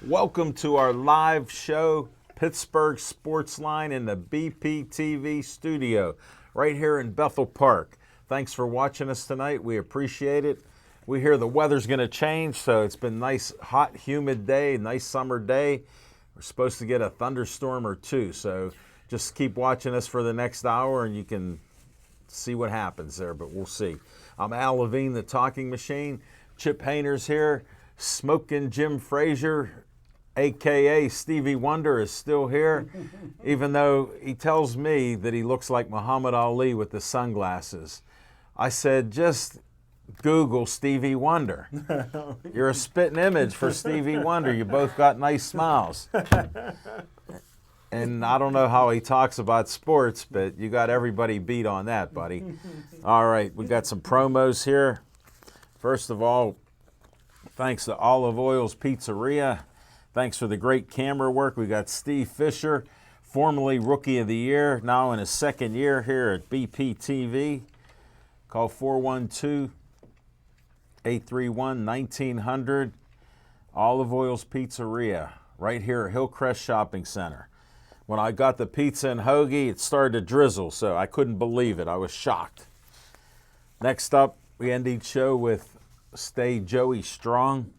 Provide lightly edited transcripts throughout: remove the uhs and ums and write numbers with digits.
Welcome to our live show, Pittsburgh Sportsline in the BPTV studio, right here in Bethel Park. Thanks for watching us tonight. We appreciate it. We hear the weather's going to change, so it's been nice, hot, humid day, nice summer day. We're supposed to get a thunderstorm or two, so just keep watching us for the next hour and you can see what happens there, but we'll see. I'm Al Levine, the Talking Machine. Chip Hayner's here. Smoking Jim Frazier, a.k.a. Stevie Wonder, is still here, even though he tells me that he looks like Muhammad Ali with the sunglasses. I said, just Google Stevie Wonder. You're a spitting image for Stevie Wonder. You both got nice smiles. And I don't know how he talks about sports, but you got everybody beat on that, buddy. All right, we got some promos here. First of all, thanks to Olive Oil's Pizzeria. Thanks for the great camera work. We got Steve Fisher, formerly Rookie of the Year, now in his second year here at BPTV. Call 412-831-1900. Olive Oil's Pizzeria, right here at Hillcrest Shopping Center. When I got the pizza and hoagie, it started to drizzle, so I couldn't believe it. I was shocked. Next up, we end each show with Stay Joey Strong.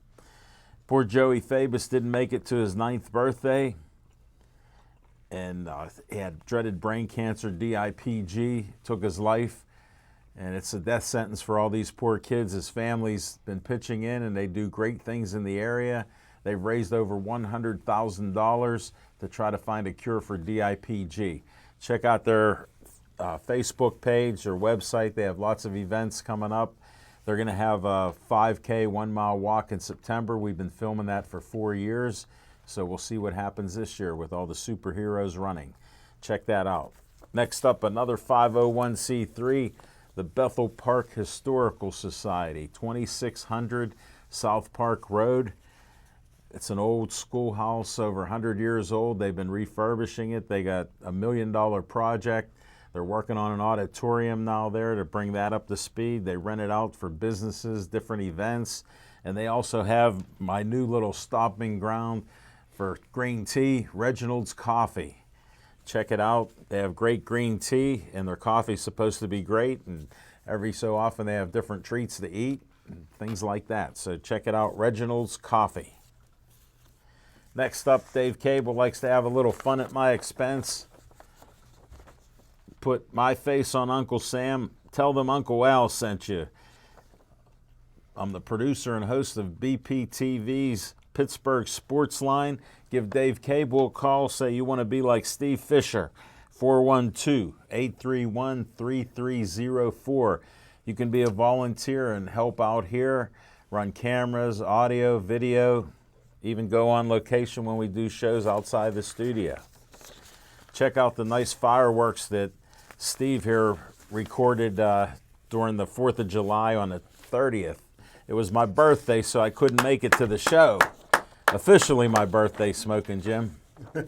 Poor Joey Fabus didn't make it to his 9th birthday, and he had dreaded brain cancer, DIPG, took his life, and it's a death sentence for all these poor kids. His family's been pitching in, and they do great things in the area. They've raised over $100,000 to try to find a cure for DIPG. Check out their Facebook page, their website. They have lots of events coming up. They're going to have a 5K, 1-mile walk in September. We've been filming that for 4 years, so we'll see what happens this year with all the superheroes running. Check that out. Next up, another 501c3, the Bethel Park Historical Society, 2600 South Park Road. It's an old schoolhouse, over 100 years old. They've been refurbishing it. They got a $1 million project. They're working on an auditorium now there to bring that up to speed. They rent it out for businesses, different events, and they also have my new little stopping ground for green tea, Reginald's Coffee. Check it out. They have great green tea, and their coffee's supposed to be great, and every so often they have different treats to eat and things like that. So check it out, Reginald's Coffee. Next up, Dave Cable likes to have a little fun at my expense. Put my face on Uncle Sam. Tell them Uncle Al sent you. I'm the producer and host of BPTV's Pittsburgh Sportsline. Give Dave Cable a call. Say you want to be like Steve Fisher. 412-831-3304. You can be a volunteer and help out here. Run cameras, audio, video. Even go on location when we do shows outside the studio. Check out the nice fireworks that Steve here recorded during the 4th of July on the 30th. It was my birthday, so I couldn't make it to the show. Officially my birthday, Smoking Jim. At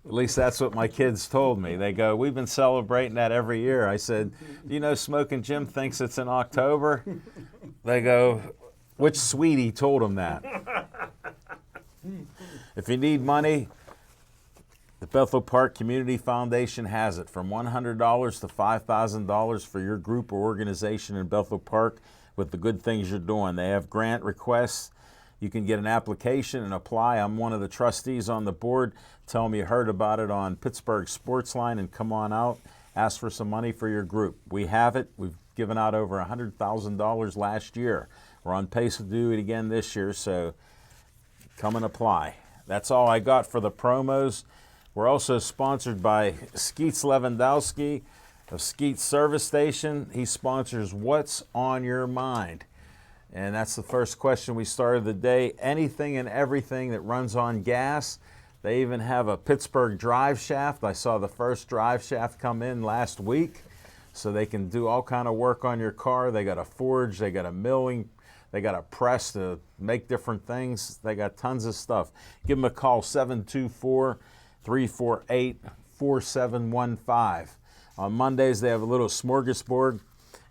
least that's what my kids told me. They go, we've been celebrating that every year. I said, do you know Smoking Jim thinks it's in October? They go, which sweetie told him that? If you need money, the Bethel Park Community Foundation has it, from $100 to $5,000 for your group or organization in Bethel Park with the good things you're doing. They have grant requests. You can get an application and apply. I'm one of the trustees on the board. Tell them you heard about it on Pittsburgh Sportsline and come on out. Ask for some money for your group. We have it. We've given out over $100,000 last year. We're on pace to do it again this year, so come and apply. That's all I got for the promos. We're also sponsored by Skeets Lewandowski of Skeets Service Station. He sponsors What's on Your Mind? And that's the first question we started the day. Anything and everything that runs on gas. They even have a Pittsburgh drive shaft. I saw the first drive shaft come in last week. So they can do all kind of work on your car. They got a forge, they got a milling, they got a press to make different things. They got tons of stuff. Give them a call, 724-348-4715. On Mondays, they have a little smorgasbord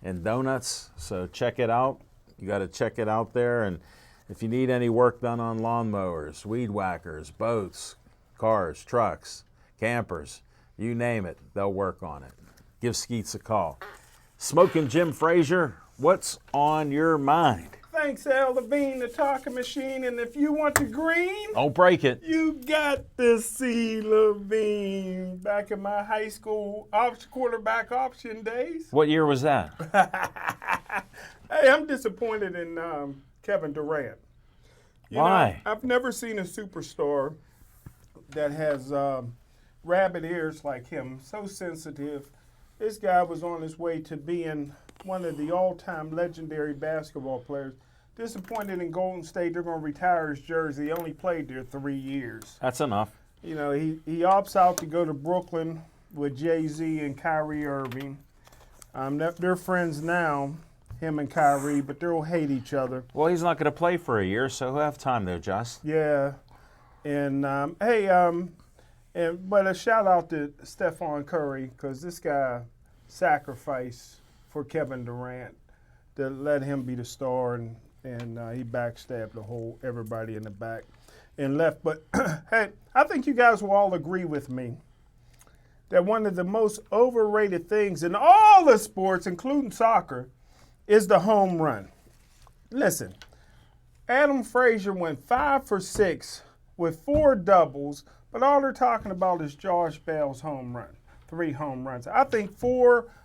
and donuts, so check it out. You got to check it out there. And If you need any work done on lawnmowers, weed whackers, boats, cars, trucks, campers, you name it, they'll work on it. Give Skeets a call. Smoking Jim Frazier, what's on your mind? Thanks, Al Levine, the talking machine. And if you want the green, Don't break it. you got to see Levine. Back in my high school quarterback option days. What year was that? Hey, I'm disappointed in Kevin Durant. Why? I've never seen a superstar that has rabbit ears like him, so sensitive. This guy was on his way to being one of the all-time legendary basketball players. Disappointed in Golden State. They're going to retire his jersey. He only played there 3 years. That's enough. You know, he opts out to go to Brooklyn with Jay-Z and Kyrie Irving. They're friends now, him and Kyrie, but they'll hate each other. Well, he's not going to play for a year, so he'll have time there, Joss. Yeah. And, but a shout out to Stephon Curry, because this guy sacrificed for Kevin Durant to let him be the star, and he backstabbed everybody in the back and left. But hey, I think you guys will all agree with me that one of the most overrated things in all the sports, including soccer, is the home run. Listen, Adam Frazier went 5 for 6 with 4 doubles, but all they're talking about is Josh Bell's home run, 3 home runs. I think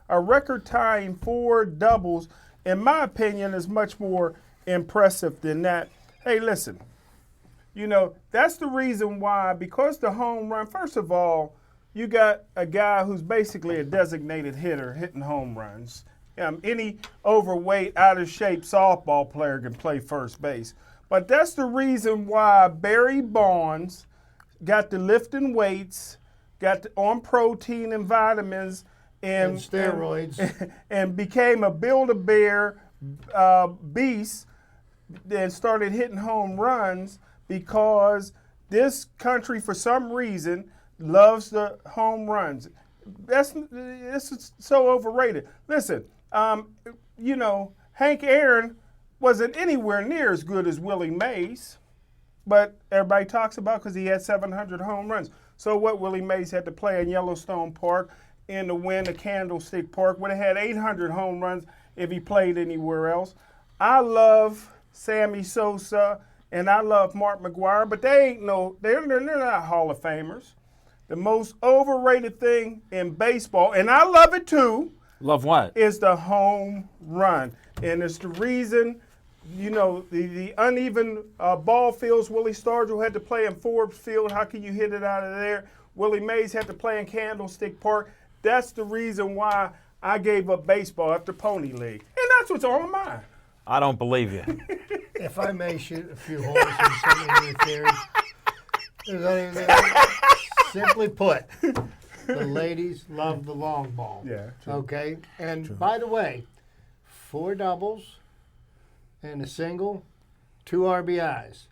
a record-tying 4 doubles, in my opinion, is much more impressive than that. Hey, listen, that's the reason why, because the home run, first of all, you got a guy who's basically a designated hitter hitting home runs. Any overweight, out-of-shape softball player can play first base. But that's the reason why Barry Bonds got to lifting weights, on protein and vitamins, and steroids, and became a Build-A-Bear beast and started hitting home runs, because this country, for some reason, loves the home runs. This is so overrated. Listen, Hank Aaron wasn't anywhere near as good as Willie Mays, but everybody talks about because he had 700 home runs. So what? Willie Mays had to play in Yellowstone Park in the wind, a Candlestick Park, would have had 800 home runs if he played anywhere else. I love Sammy Sosa and I love Mark McGwire, but they're not Hall of Famers. The most overrated thing in baseball, and I love it too. Love what? Is the home run. And it's the reason, the uneven ball fields. Willie Stargell had to play in Forbes Field. How can you hit it out of there? Willie Mays had to play in Candlestick Park. That's the reason why I gave up baseball after Pony League. And that's what's on my mind. I don't believe you. If I may shoot a few holes in some of your theories, simply put, the ladies love the long ball. Yeah. True. Okay? And by the way, 4 doubles and a single, 2 RBIs.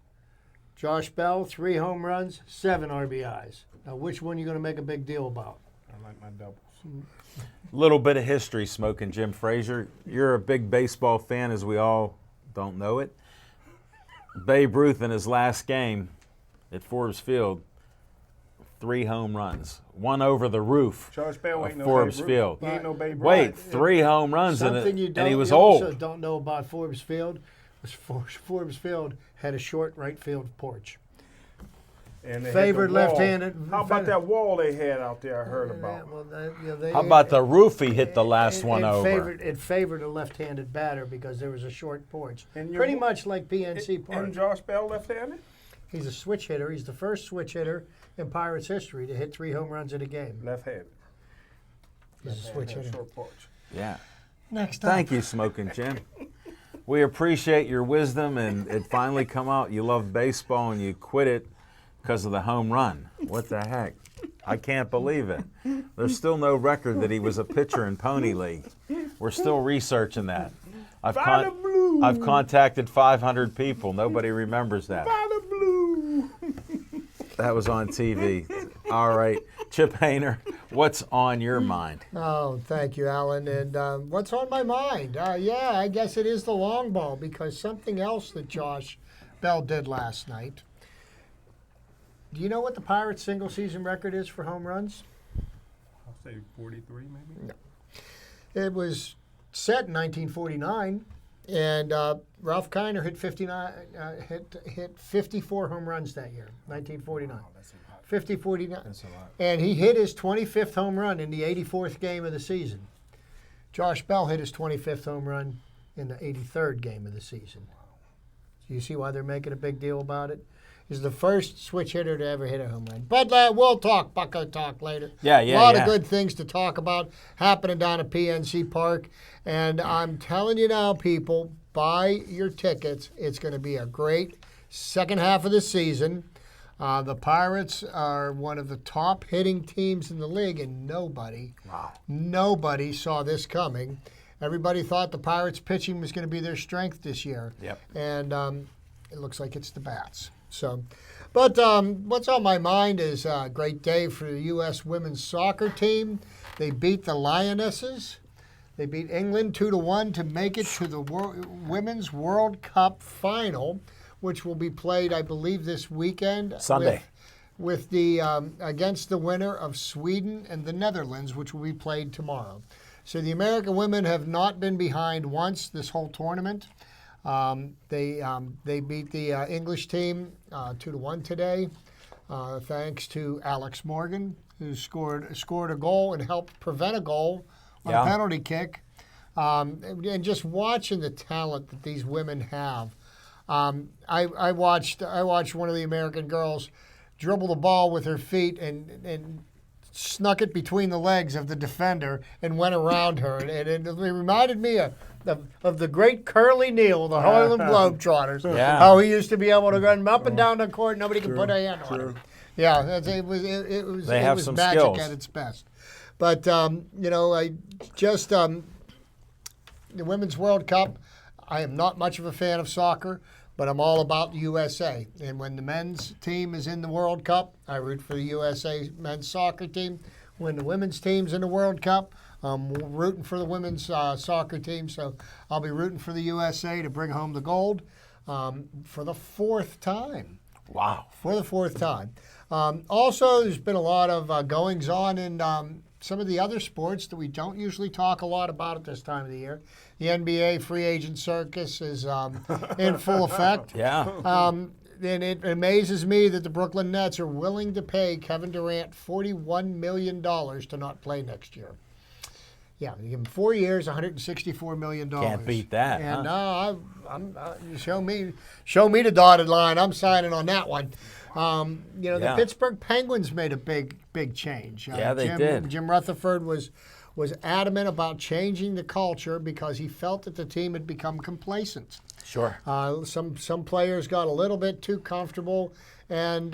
Josh Bell, 3 home runs, 7 RBIs. Now, which one are you going to make a big deal about? I like my doubles. Little bit of history, Smoking Jim Frazier. You're a big baseball fan, as we all don't know it. Babe Ruth, in his last game at Forbes Field, 3 home runs, 1 over the roof Josh Bell ain't of no Forbes Babe Ruth. Field. He ain't no Babe Ruth. Wait, 3 home runs in it, Something you and he was also old. don't know about Forbes Field was Forbes Field had a short right field porch. And they Favored had the wall. left-handed. How about that wall they had out there? I heard about. Well, How about the roof he hit the last one over? It favored a left-handed batter because there was a short porch. And Pretty much like PNC And Park. Josh Bell left-handed? He's a switch hitter. He's the first switch hitter in Pirates history to hit 3 home runs in a game. Left-handed. He's a switch hitter. Short porch. Yeah. Next up. Thank you, Smoking Jim. We appreciate your wisdom, and it finally come out. You love baseball, and you quit it because of the home run. What the heck? I can't believe it. There's still no record that he was a pitcher in Pony League. We're still researching that. I've contacted 500 people. Nobody remembers that. Bada blue. That was on TV. All right. Chip Hayner, What's on your mind? Oh, thank you, Alan. And what's on my mind? Yeah, I guess it is the long ball because something else that Josh Bell did last night. Do you know what the Pirates' single season record is for home runs? I'll say 43 maybe. No. It was set in 1949, and Ralph Kiner hit 59, hit 54 home runs that year, 1949. Wow, that's a lot. 49. That's a lot. And he hit his 25th home run in the 84th game of the season. Josh Bell hit his 25th home run in the 83rd game of the season. Do you see why they're making a big deal about it? He's the first switch hitter to ever hit a home run. But we'll talk Bucko talk later. Yeah. A lot of good things to talk about happening down at PNC Park. And I'm telling you now, people, buy your tickets. It's going to be a great second half of the season. The Pirates are one of the top hitting teams in the league, and nobody saw this coming. Everybody thought the Pirates' pitching was going to be their strength this year. Yep. And it looks like it's the bats. So, but what's on my mind is a great day for the U.S. women's soccer team. They beat the Lionesses. They beat England 2-1 to make it to the Women's World Cup final, which will be played, I believe, this weekend. Sunday. With the against the winner of Sweden and the Netherlands, which will be played tomorrow. So the American women have not been behind once this whole tournament. They beat the English team 2-1 today, thanks to Alex Morgan, who scored a goal and helped prevent a goal on a penalty kick. And just watching the talent that these women have, I watched one of the American girls dribble the ball with her feet and snuck it between the legs of the defender and went around her. And it reminded me of the great Curly Neal, the Harlem Globetrotters. Yeah. How he used to be able to run up and down the court, nobody could put a hand on him. Yeah, it was some magic skills. at its best. But I just the Women's World Cup. I am not much of a fan of soccer, but I'm all about the USA. And when the men's team is in the World Cup, I root for the USA men's soccer team. When the women's team's in the World Cup, I'm rooting for the women's soccer team. So I'll be rooting for the USA to bring home the gold for the fourth time. Wow. For the fourth time. Also, there's been a lot of goings on in some of the other sports that we don't usually talk a lot about at this time of the year. The NBA free agent circus is in full effect. Yeah. And it amazes me that the Brooklyn Nets are willing to pay Kevin Durant $41 million to not play next year. Yeah, you give him 4 years, $164 million. Can't beat that. And huh? you show me the dotted line. I'm signing on that one. The Pittsburgh Penguins made a big change. They did. Jim Rutherford was adamant about changing the culture because he felt that the team had become complacent. Sure. Some players got a little bit too comfortable, and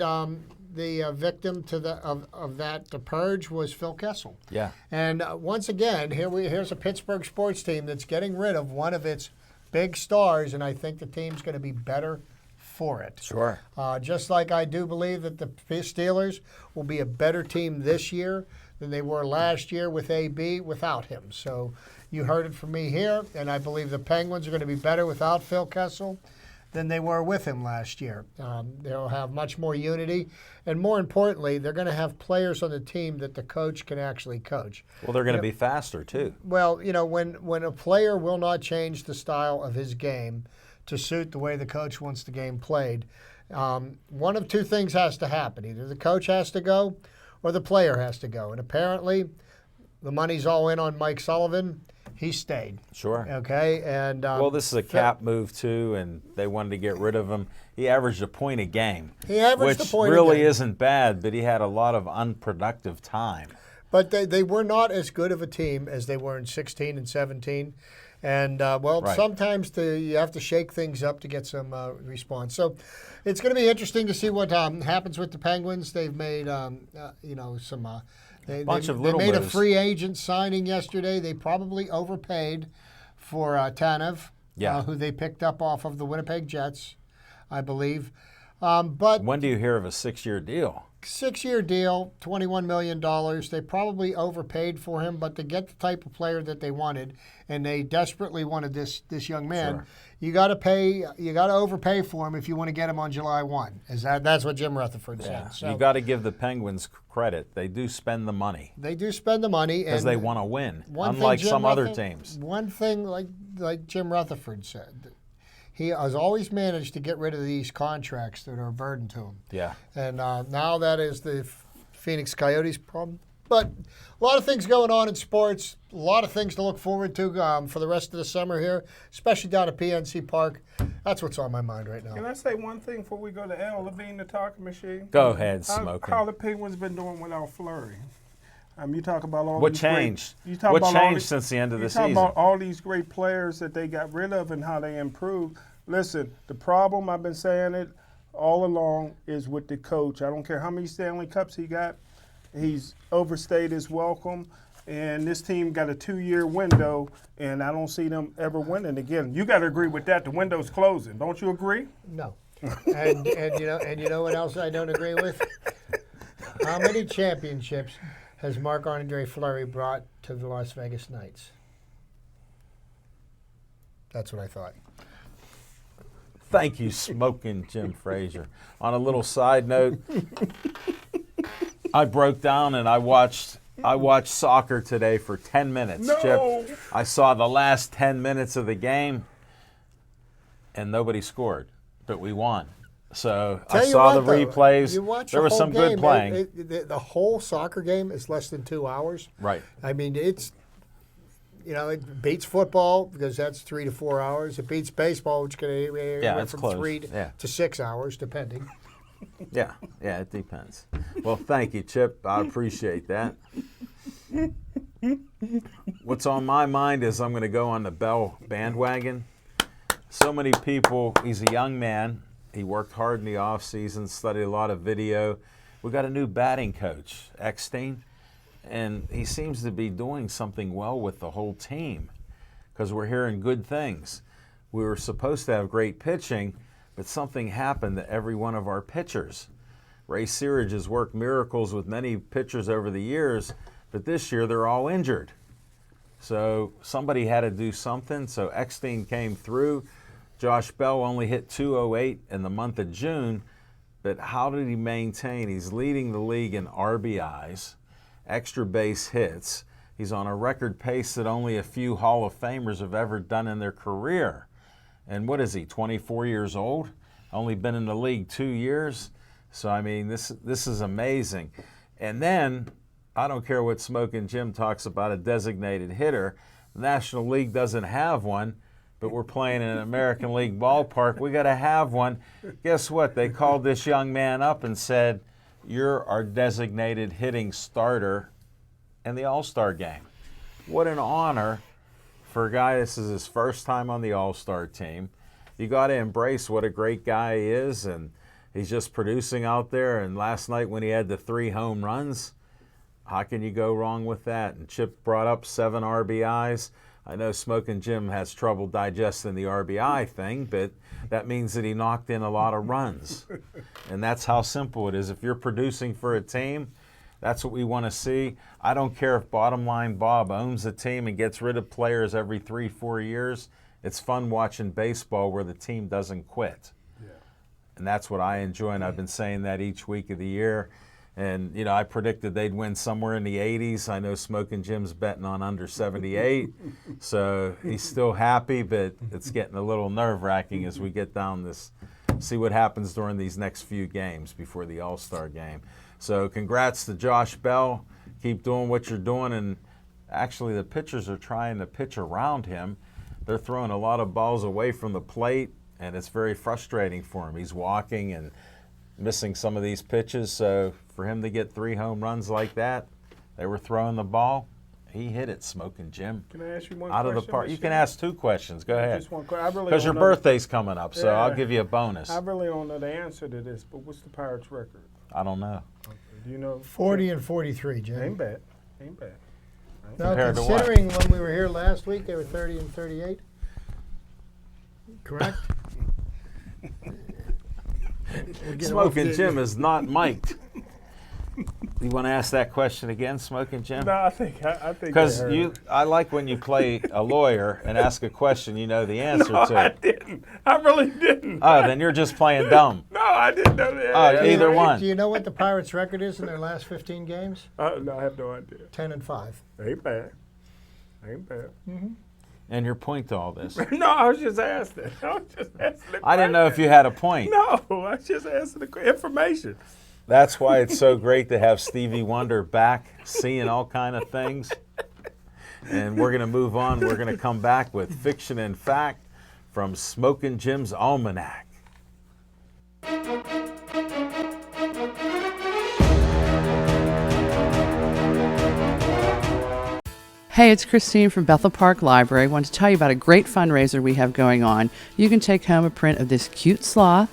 the victim of the purge was Phil Kessel. Yeah. And once again, here's a Pittsburgh sports team that's getting rid of one of its big stars, and I think the team's going to be better for it. Sure. Just like I do believe that the Steelers will be a better team this year than they were last year with AB without him. So you heard it from me here, and I believe the Penguins are going to be better without Phil Kessel than they were with him last year. They'll have much more unity, and more importantly, they're going to have players on the team that the coach can actually coach. Well, they're going to be faster, too. Well, when a player will not change the style of his game to suit the way the coach wants the game played, one of two things has to happen. Either the coach has to go or the player has to go. And apparently, the money's all in on Mike Sullivan. He stayed. Sure. Okay, and well, this is a cap move too, and they wanted to get rid of him. He averaged a point a game. He averaged a point which really a game. isn't bad, but he had a lot of unproductive time. But they were not as good of a team as they were in 16 and 17. And, Right. sometimes you have to shake things up to get some response. So it's going to be interesting to see what happens with the Penguins. They've made, some... They made a free agent signing yesterday. They probably overpaid for Tanev, who they picked up off of the Winnipeg Jets, I believe. But when do you hear of a 6-year deal? 6-year deal, $21 million. They probably overpaid for him, but to get the type of player that they wanted, and they desperately wanted this young man, Sure. you got to overpay for him if you want to get him on July 1. That's what Jim Rutherford said. So You got to give the Penguins credit. They do spend the money they do spend the money because and they want to win, one thing unlike Jim some other Rutherford- teams. One thing, like Jim Rutherford said, he has always managed to get rid of these contracts that are a burden to him. Yeah. And now that is the Phoenix Coyotes' problem. But a lot of things going on in sports, a lot of things to look forward to for the rest of the summer here, especially down at PNC Park. That's what's on my mind right Can now. I say one thing before we go to Al Levine, the talking machine? Go ahead, How Smoking. the Penguins been doing without Fleury? You talk about all What these changed? Great, you talk What about all changed these- since the end of you the talk season? about all these great players that they got rid of and how they improved. Listen, the problem, I've been saying it all along, is with the coach. I don't care how many Stanley Cups he got. He's overstayed his welcome. And this team got a 2-year window, and I don't see them ever winning again. You got to agree with that. The window's closing. Don't you agree? No. And you know what else I don't agree with? How many championships has Marc-Andre Fleury brought to the Las Vegas Knights? That's what I thought. Thank you, Smoking Jim Frazier. On a little side note, I broke down and I watched soccer today for 10 minutes. No. Chip, I saw the last 10 minutes of the game, and nobody scored, but we won. So I Tell you saw what, the though, replays. you watch There the was whole some good game, playing. The whole soccer game is less than 2 hours. Right. I mean, it beats football because that's 3 to 4 hours. It beats baseball, which can anywhere it's from close. 3 Yeah. to 6 hours, depending. Yeah, it depends. Well, thank you, Chip. I appreciate that. What's on my mind is I'm going to go on the Bell bandwagon. So many people, he's a young man. He worked hard in the off season, studied a lot of video. We got a new batting coach, Eckstein, and he seems to be doing something well with the whole team because we're hearing good things. We were supposed to have great pitching, but something happened to every one of our pitchers. Ray Searage has worked miracles with many pitchers over the years, but this year they're all injured. So somebody had to do something. So Eckstein came through. Josh Bell only hit .208 in the month of June, but how did he maintain? He's leading the league in RBIs, extra base hits. He's on a record pace that only a few Hall of Famers have ever done in their career. And what is he, 24 years old? Only been in the league 2 years. So, I mean, this is amazing. And then, I don't care what Smoking Jim talks about a designated hitter. The National League doesn't have one, but we're playing in an American League ballpark. We got to have one. Guess what? They called this young man up and said, "You're our designated hitting starter in the All-Star game." What an honor for a guy. This is his first time on the All-Star team. You got to embrace what a great guy he is, and he's just producing out there. And last night when he had the 3 home runs, how can you go wrong with that? And Chip brought up 7 RBIs. I know Smoking Jim has trouble digesting the RBI thing, but that means that he knocked in a lot of runs. And that's how simple it is. If you're producing for a team, that's what we want to see. I don't care if bottom line Bob owns a team and gets rid of players every 3-4 years. It's fun watching baseball where the team doesn't quit. Yeah. And that's what I enjoy, and I've been saying that each week of the year. And, you know, I predicted they'd win somewhere in the 80s. I know Smoking Jim's betting on under 78. So he's still happy, but it's getting a little nerve-wracking as we get down this, see what happens during these next few games before the All-Star game. So congrats to Josh Bell. Keep doing what you're doing. And actually the pitchers are trying to pitch around him. They're throwing a lot of balls away from the plate, and it's very frustrating for him. He's walking and missing some of these pitches. So for him to get 3 home runs like that, they were throwing the ball. He hit it, Smoking Jim. Can I ask you one out question? of the park. You Michelle? can ask 2 questions. Go ahead. Just one question. I really Because your don't know- birthday's coming up, so I'll Yeah. give you a bonus. I really don't know the answer to this, but what's the Pirates' record? I don't know. Do you know? 40 and 43, Jim. Ain't bad. Ain't bad. Now, Compared to what? considering when we were here last week, they were 30 and 38. Correct? We'll get off Smoking the- Jim is not mic'd. You want to ask that question again, Smoking Jim? No, I think Because they heard. I like when you play a lawyer and ask a question you know the answer No, to. I didn't. I really didn't. Oh, then you're just playing dumb. No, I didn't know that. Oh, either one. Do you know what the Pirates' record is in their last 15 games? No, I have no idea. 10-5. Ain't bad. Ain't bad. And your point to all this. No, I was just asking. I didn't know if you had a point. No, I was just asking the information. That's why it's so great to have Stevie Wonder back, seeing all kind of things. And we're going to move on. We're going to come back with Fiction and Fact from Smokin' Jim's Almanac. Hey, it's Christine from Bethel Park Library. I want to tell you about a great fundraiser we have going on. You can take home a print of this cute sloth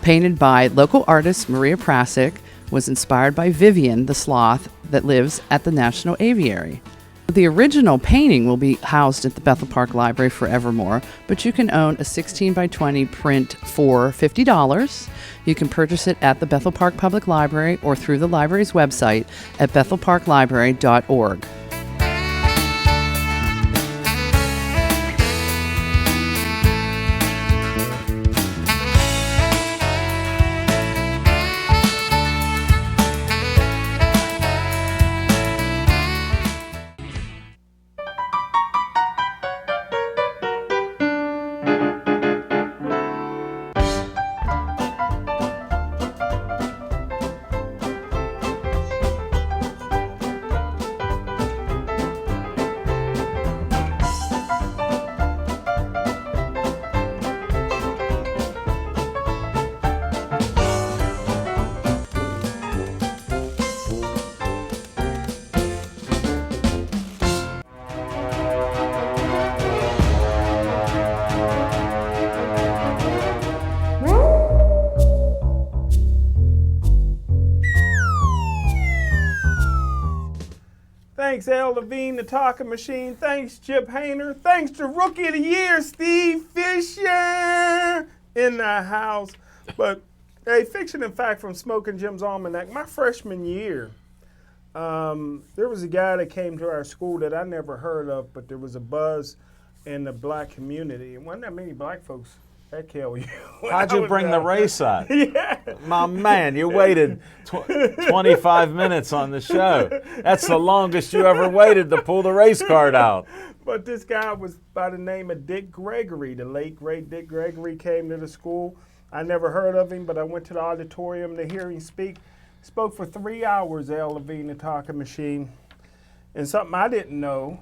painted by local artist Maria Prasic, was inspired by Vivian, the sloth that lives at the National Aviary. The original painting will be housed at the Bethel Park Library forevermore, but you can own a 16 by 20 print for $50. You can purchase it at the Bethel Park Public Library or through the library's website at bethelparklibrary.org. Thanks, Al Levine, the talking machine. Thanks, Chip Hayner. Thanks to Rookie of the Year, Steve Fisher, in the house. But, hey, Fiction and Fact from Smokin' Jim's Almanac. My freshman year, there was a guy that came to our school that I never heard of, but there was a buzz in the black community. And wasn't that many black folks at KLU. How'd you bring the race up? Yeah. My man, you waited 25 minutes on the show. That's the longest you ever waited to pull the race card out. But this guy was by the name of Dick Gregory. The late, great Dick Gregory came to the school. I never heard of him, but I went to the auditorium to hear him speak. Spoke for 3 hours, Al Levine, the talking machine. And something I didn't know,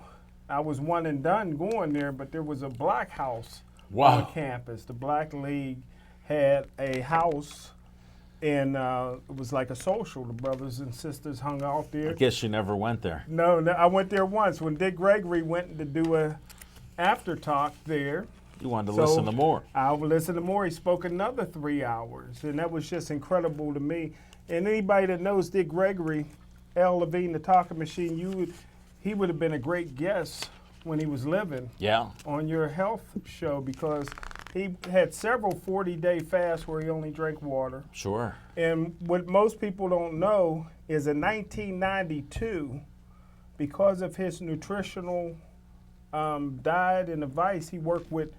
I was one and done going there, but there was a black house on campus. The Black League had a house, and it was like a social. The brothers and sisters hung out there. I guess you never went there. No, I went there once when Dick Gregory went to do a after talk there. You wanted to listen to more. I would listen to more. He spoke another 3 hours, and that was just incredible to me. And anybody that knows Dick Gregory, Al Levine, the talking machine, he would have been a great guest when he was living on your health show, because he had several 40-day fasts where he only drank water. Sure. And what most people don't know is in 1992, because of his nutritional diet and advice, he worked with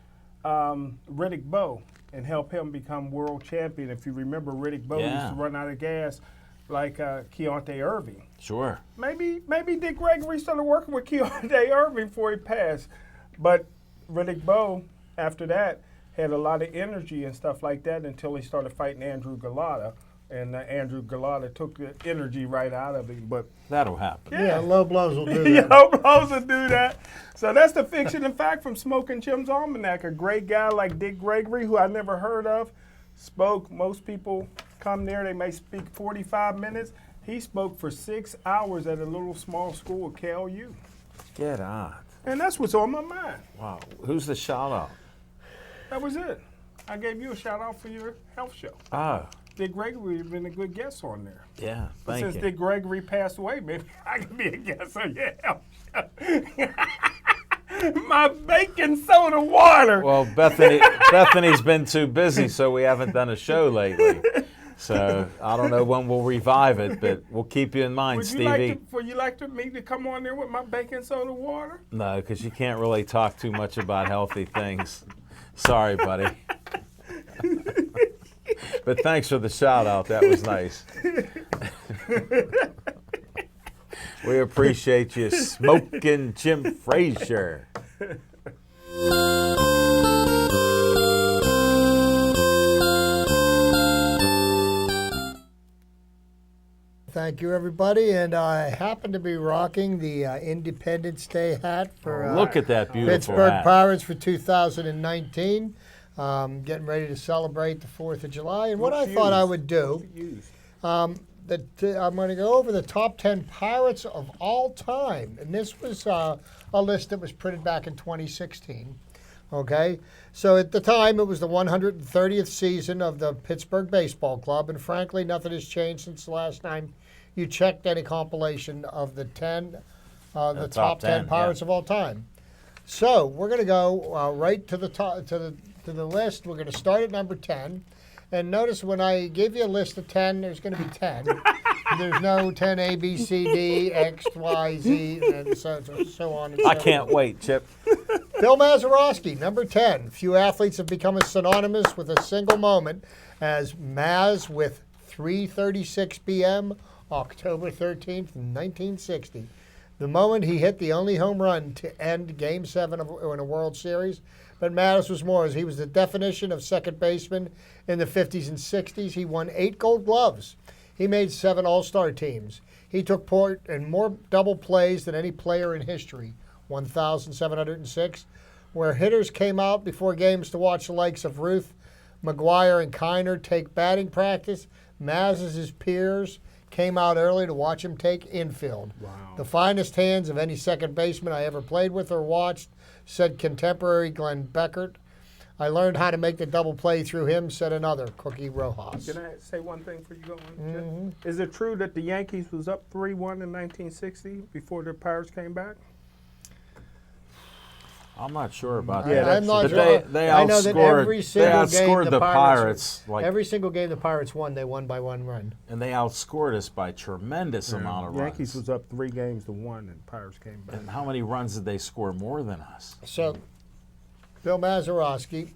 Riddick Bowe and helped him become world champion. If you remember, Riddick Bowe used to run out of gas like Keontae Irving. Sure. Maybe Dick Gregory started working with Keontae Irving before he passed. But Riddick Bowe, after that, had a lot of energy and stuff like that until he started fighting Andrew Galata. And Andrew Galata took the energy right out of him. But that'll happen. Yeah, low blows will do that. Yeah, low blows will do that. So that's the Fiction and Fact from Smokin' Jim's Almanac. A great guy like Dick Gregory, who I never heard of, spoke. Most people come there, they may speak 45 minutes. He spoke for 6 hours at a little small school at KLU. Get on. And that's what's on my mind. Wow. Who's the shout out? That was it. I gave you a shout out for your health show. Oh. Dick Gregory has been a good guest on there. Yeah, thank Since you. Dick Gregory passed away, maybe I can be a guest on your health show. My baking soda water. Well, Bethany's been too busy, so we haven't done a show lately. So I don't know when we'll revive it, but we'll keep you in mind, Would Stevie. you like me to come on there with my baking soda water? No, because you can't really talk too much about healthy things. Sorry, buddy. But thanks for the shout out. That was nice. We appreciate you, Smoking Jim Frazier. Thank you, everybody. And I happen to be rocking the Independence Day hat for Look at that beautiful Pittsburgh hat. Pirates for 2019. Getting ready to celebrate the 4th of July. And what I thought I would do, I'm going to go over the top 10 Pirates of all time. And this was a list that was printed back in 2016. Okay, so at the time it was the 130th season of the Pittsburgh Baseball Club, and frankly, nothing has changed since the last time you checked any compilation of the top 10 Pirates yeah. of all time. So we're going to go right to the top to the list. We're going to start at number 10, and notice when I give you a list of 10, there's going to be 10. There's no 10 A, B, C, D, X, Y, Z, and so on. And so I can't wait, Chip. Bill Mazeroski, number 10. Few athletes have become as synonymous with a single moment as Maz with 3:36 p.m. October 13th, 1960. The moment he hit the only home run to end Game 7 in a World Series. But Maz was more, as he was the definition of second baseman in the 50s and 60s. He won 8 Gold Gloves. He made 7 All-Star teams. He took part in more double plays than any player in history, 1,706, where hitters came out before games to watch the likes of Ruth, McGuire, and Kiner take batting practice. Maz, as his peers, came out early to watch him take infield. Wow. The finest hands of any second baseman I ever played with or watched, said contemporary Glenn Beckert. I learned how to make the double play through him, said another, Cookie Rojas. Can I say one thing before you go on? Is it true that the Yankees was up 3-1 in 1960 before the Pirates came back? I'm not sure about Yeah, that. I'm not But sure. they I know that outscored, every they single game outscored the the Pirates- Pirates, like, Every single game the Pirates won, they won by 1 run. and they outscored us by a tremendous amount of Yankees runs. was up 3-1, and Pirates came back. And how many runs did they score more than us? So, Bill Mazeroski,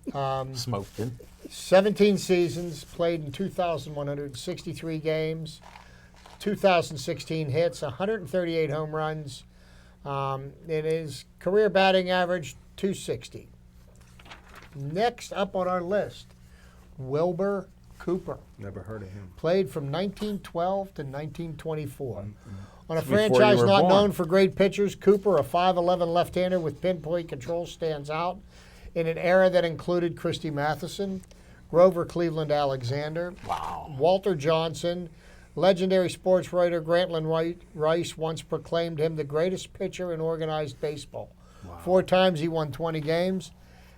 Smoking. 17 seasons, played in 2,163 games, 2,016 hits, 138 home runs. In his career batting average, 260. Next up on our list, Wilbur Cooper. Never heard of him. Played from 1912 to 1924. On a Before you franchise were not born. known for great pitchers, Cooper, a 5'11 left-hander with pinpoint control, stands out in an era that included Christy Matheson, Grover Cleveland Alexander, Walter Johnson. Legendary sports writer Grantland Rice once proclaimed him the greatest pitcher in organized baseball. 4 times he won 20 games.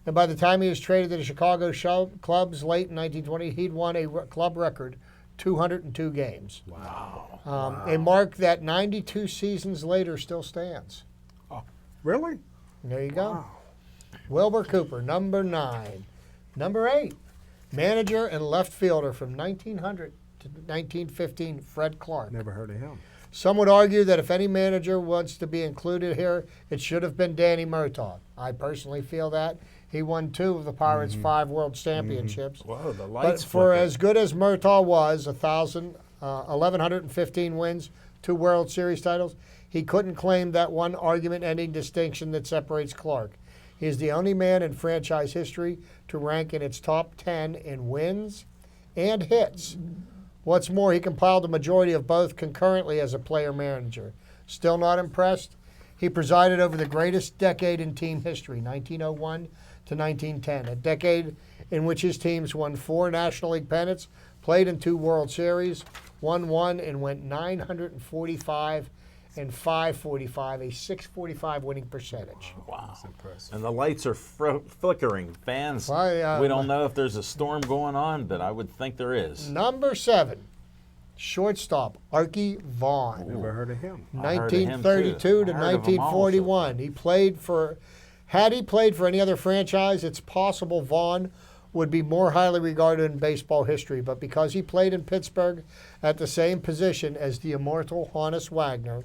And by the time he was traded to the Chicago Cubs late in 1920, he'd won a club record 202 games. Wow. A mark that 92 seasons later still stands. Really? There you go. Wilbur Cooper, number 9. Number 8, manager and left fielder from 1900 to 1915, Fred Clark. Never heard of him. Some would argue that if any manager wants to be included here, it should have been Danny Murtaugh. I personally feel that. He won 2 of the Pirates' 5 World Championships. Whoa, the But lights for flickered. as good as Murtaugh was, 1,115 wins, 2 World Series titles, he couldn't claim that one argument-ending distinction that separates Clark. He is the only man in franchise history to rank in its top 10 in wins and hits. What's more, he compiled the majority of both concurrently as a player-manager. Still not impressed? He presided over the greatest decade in team history, 1901 to 1910, a decade in which his teams won 4 National League pennants, played in 2 World Series, won 1, and went 945 and 545, a 645 winning percentage. Wow. That's impressive. And the lights are flickering. Fans, Well, we don't know if there's a storm going on, but I would think there is. Number 7, shortstop, Archie Vaughn. Never heard of him. I heard of him, 1932 too. to I heard of him also. 1941. Had he played for any other franchise, it's possible Vaughn would be more highly regarded in baseball history, but because he played in Pittsburgh at the same position as the immortal Honus Wagner,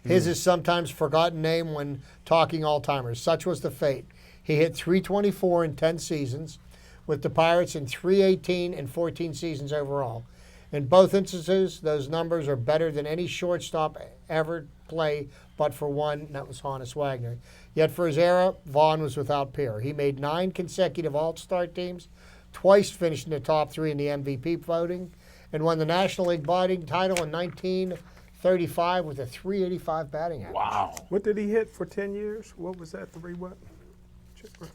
his is sometimes forgotten name when talking all-timers. Such was the fate. He hit .324 in 10 seasons with the Pirates and .318 in 14 seasons overall. In both instances, those numbers are better than any shortstop ever play, but for one, and that was Honus Wagner. Yet for his era, Vaughn was without peer. He made 9 consecutive All-Star teams, twice finished in the top 3 in the MVP voting, and won the National League batting title in 1935 with a .385 batting average. Wow. What did he hit for 10 years? What was that? Chipper?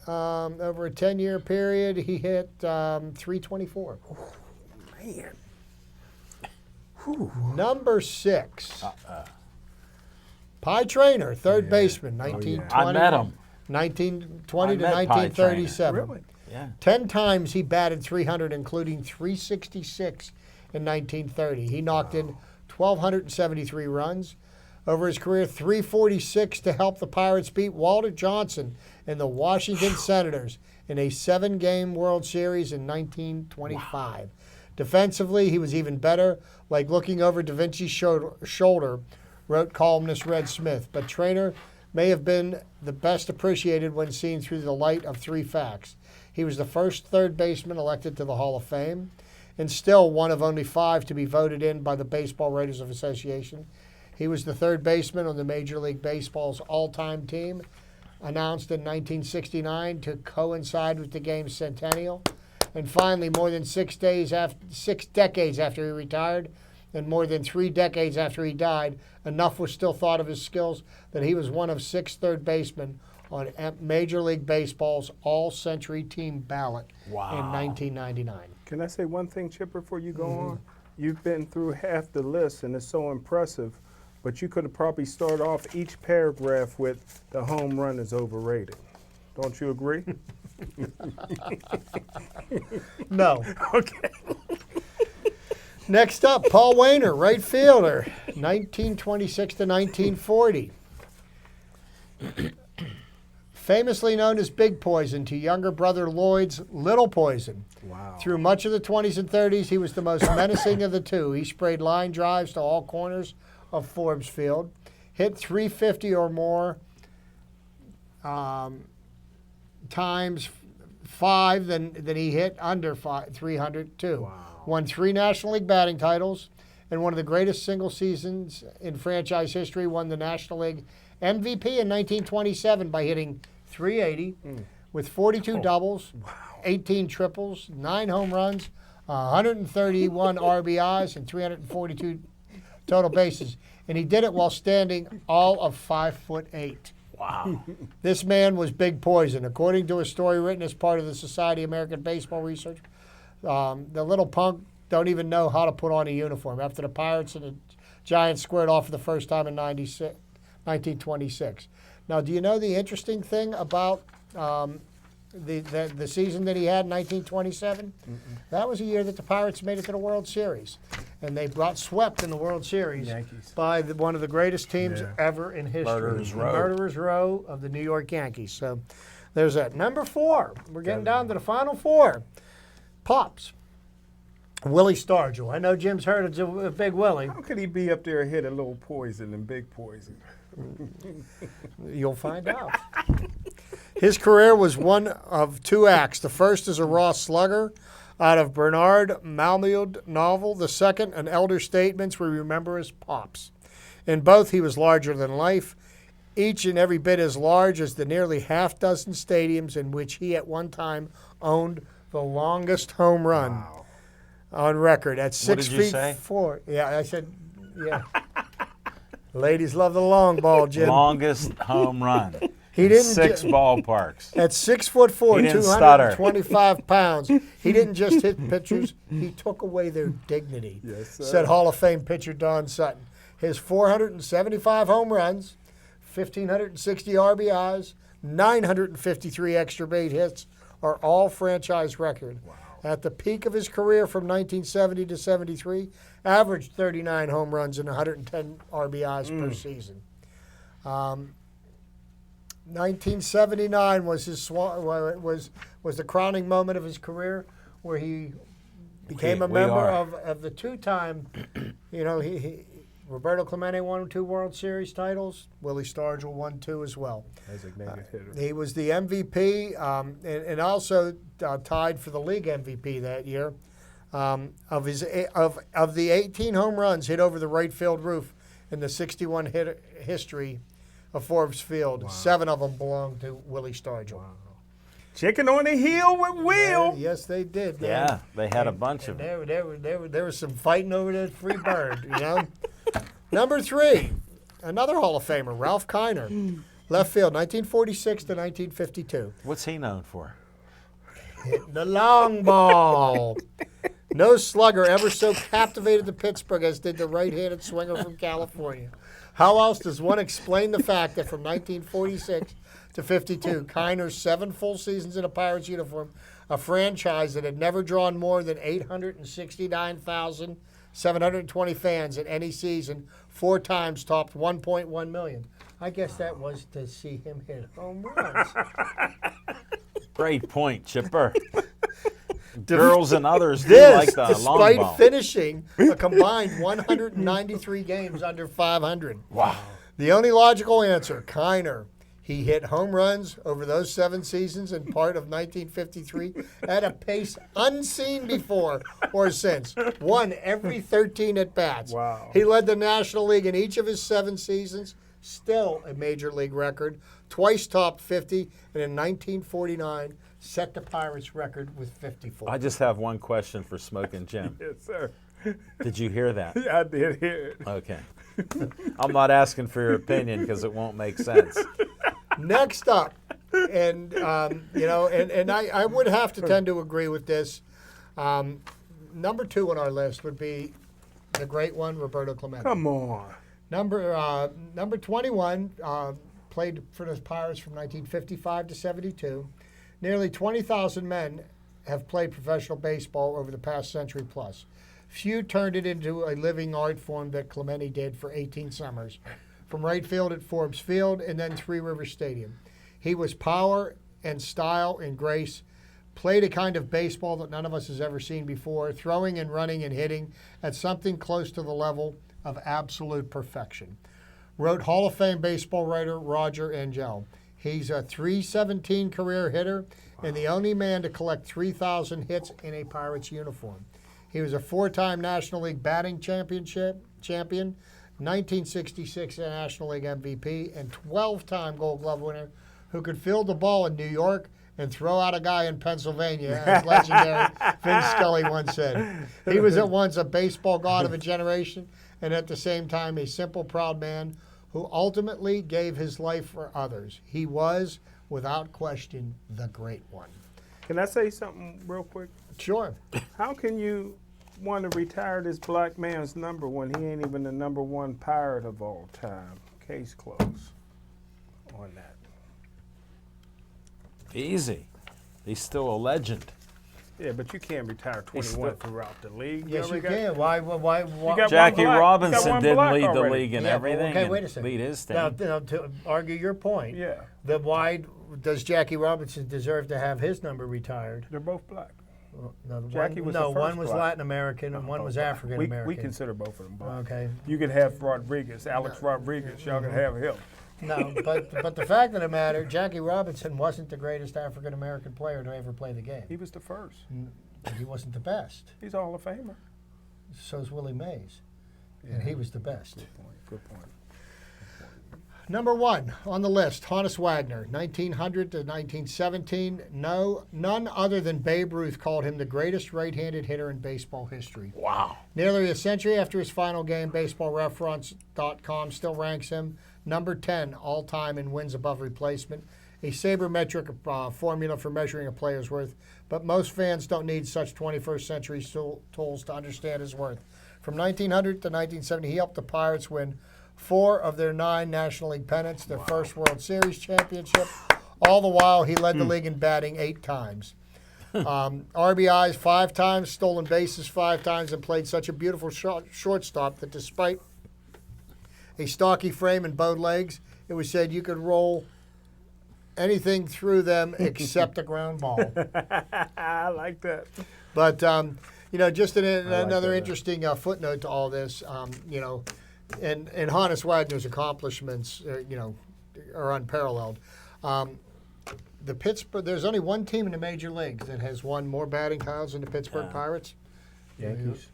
Over a 10-year period, he hit .324. Man. Number 6. Pie Traynor, third baseman, 1920. I met him. 1920 I to met Pie 1937. Really? Yeah. 10 times he batted .300, including .366 in 1930. He knocked in 1,273 runs. Over his career, .346 to help the Pirates beat Walter Johnson and the Washington Senators in a 7-game World Series in 1925. Defensively, he was even better, like looking over Da Vinci's shoulder, wrote columnist Red Smith. But Traynor may have been the best appreciated when seen through the light of 3 facts. He was the first third baseman elected to the Hall of Fame, and still one of only 5 to be voted in by the Baseball Writers Association. He was the third baseman on the Major League Baseball's all-time team, announced in 1969 to coincide with the game's centennial. And finally, more than 6 decades after he retired, and more than 3 decades after he died, enough was still thought of his skills that he was one of 6 third basemen on Major League Baseball's all-century team ballot in 1999. Can I say one thing, Chipper, before you go on? You've been through half the list, and it's so impressive, but you could have probably started off each paragraph with the home run is overrated. Don't you agree? No. Okay. Next up, Paul Waner, right fielder, 1926 to 1940. Famously known as Big Poison to younger brother Lloyd's Little Poison. Wow. Through much of the 20s and 30s, he was the most menacing of the two. He sprayed line drives to all corners of Forbes Field, hit .350 or more times 5 than he hit under 300 too. Wow. Won 3 National League batting titles, and one of the greatest single seasons in franchise history, won the National League MVP in 1927 by hitting .380 with 42 doubles, 18 triples, 9 home runs, 131 RBIs, and 342 total bases. And he did it while standing all of 5'8". Wow. This man was Big Poison. According to a story written as part of the Society of American Baseball Research, the little punk don't even know how to put on a uniform after the Pirates and the Giants squared off for the first time in 1926. Now, do you know the interesting thing about the season that he had in 1927? That was a year that the Pirates made it to the World Series. And they swept in the World Series Yankees. by one of the greatest teams Yeah. ever in history. Murderers Row. Murderers Row of the New York Yankees. So there's that. Number 4. We're getting down to the final 4. Pops. Willie Stargell. I know Jim's heard of Big Willie. How could he be up there hitting Little Poison and Big Poison? You'll find out. His career was one of 2 acts. The first is a raw slugger out of Bernard Maumeld novel. The second, an elder statements we remember as Pops. In both, he was larger than life, each and every bit as large as the nearly half dozen stadiums in which he at one time owned the longest home run on record at 6 did you feet say? 4. Yeah, I said, yeah. Ladies love the long ball, Jim. Longest home run. He didn't 6 ballparks. At 6'4", He didn't stutter. 225 pounds, he didn't just hit pitchers, he took away their dignity, Yes, sir. said Hall of Fame pitcher Don Sutton. His 475 home runs, 1,560 RBIs, 953 extra base hits are all franchise record. Wow. At the peak of his career from 1970 to 73, averaged 39 home runs and 110 RBIs per season. 1979 was was the crowning moment of his career, where he became a We member are. of the two-time. Roberto Clemente won 2 World Series titles. Willie Stargell won 2 as well. Designated hitter. He was the MVP and also tied for the league MVP that year. Of the 18 home runs hit over the right field roof in the 61 hit history of Forbes Field, 7 of them belonged to Willie Stargell. Chicken on the hill with Will. Yes, they did. Man. Yeah, they had a bunch of them. There was some fighting over that free bird, you know. Number 3, another Hall of Famer, Ralph Kiner, left field, 1946 to 1952. What's he known for? Hitting the long ball. No slugger ever so captivated the Pittsburgh as did the right-handed swinger from California. How else does one explain the fact that from 1946 to 52, Kiner's 7 full seasons in a Pirates uniform, a franchise that had never drawn more than 869,720 fans in any season, 4 times topped 1.1 million. I guess that was to see him hit home runs. Great point, Chipper. Girls and others do This, like the long despite ball. finishing a combined 193 games under 500. Wow. The only logical answer, Kiner. He hit home runs over those 7 seasons and part of 1953 at a pace unseen before or since. 1 every 13 at-bats. Wow. He led the National League in each of his 7 seasons, still a major league record. Twice topped 50, and in 1949 set the Pirates record with 54. I just have one question for Smokin' Jim. Yes, sir. Did you hear that? I did hear it. Okay. I'm not asking for your opinion because it won't make sense. Next up, and I would have to tend to agree with this. Number 2 on our list would be the great one, Roberto Clemente. Come on. Number 21 played for the Pirates from 1955 to 72. Nearly 20,000 men have played professional baseball over the past century plus. Few turned it into a living art form that Clemente did for 18 summers, from right field at Forbes Field and then Three Rivers Stadium. He was power and style and grace, played a kind of baseball that none of us has ever seen before, throwing and running and hitting at something close to the level of absolute perfection. Wrote Hall of Fame baseball writer Roger Angell. He's a .317 career hitter and the only man to collect 3,000 hits in a Pirates uniform. He was a 4-time National League batting champion, 1966 National League MVP, and 12-time Gold Glove winner who could field the ball in New York and throw out a guy in Pennsylvania, as legendary Vin Scully once said. He was at once a baseball god of a generation and at the same time a simple, proud man who ultimately gave his life for others. He was, without question, the great one. Can I say something real quick? Sure. How can you want to retire this black man's number when he ain't even the number 1 Pirate of all time? Case closed on that. Easy. He's still a legend. Yeah, but you can't retire 21 throughout the league. Yes, you only got- can. Why? got Jackie one black. Robinson You got one didn't black lead the already. league in Yeah, but everything. okay, and wait a second. Lead his Now, team. to argue your point, Yeah, then why does Jackie Robinson deserve to have his number retired? they're both black. No, Jackie was the one first was black. Latin American and one was African We American. consider both of them black. Okay. You could have Rodriguez, Alex Rodriguez. Y'all could have him. No, but the fact of the matter, Jackie Robinson wasn't the greatest African American player to ever play the game. He was the first. He wasn't the best. He's a Hall of Famer. So's Willie Mays, and he was the best. Good point. Number 1 on the list, Honus Wagner, 1900 to 1917. None other than Babe Ruth called him the greatest right-handed hitter in baseball history. Wow. Nearly a century after his final game, BaseballReference.com still ranks him number 10 all-time in wins above replacement, a sabermetric formula for measuring a player's worth, but most fans don't need such 21st century tools to understand his worth. From 1900 to 1970, he helped the Pirates win 4 of their 9 National League pennants, their first World Series championship. All the while, he led the league in batting 8 times. RBIs 5 times, stolen bases 5 times, and played such a beautiful shortstop that despite a stocky frame and bowed legs, it was said you could roll anything through them except a ground ball. I like that. But just another that. interesting footnote to all this, and Hannes Wagner's accomplishments, are unparalleled. The Pittsburgh. There's only one team in the major leagues that has won more batting titles than the Pittsburgh Pirates. Yankees.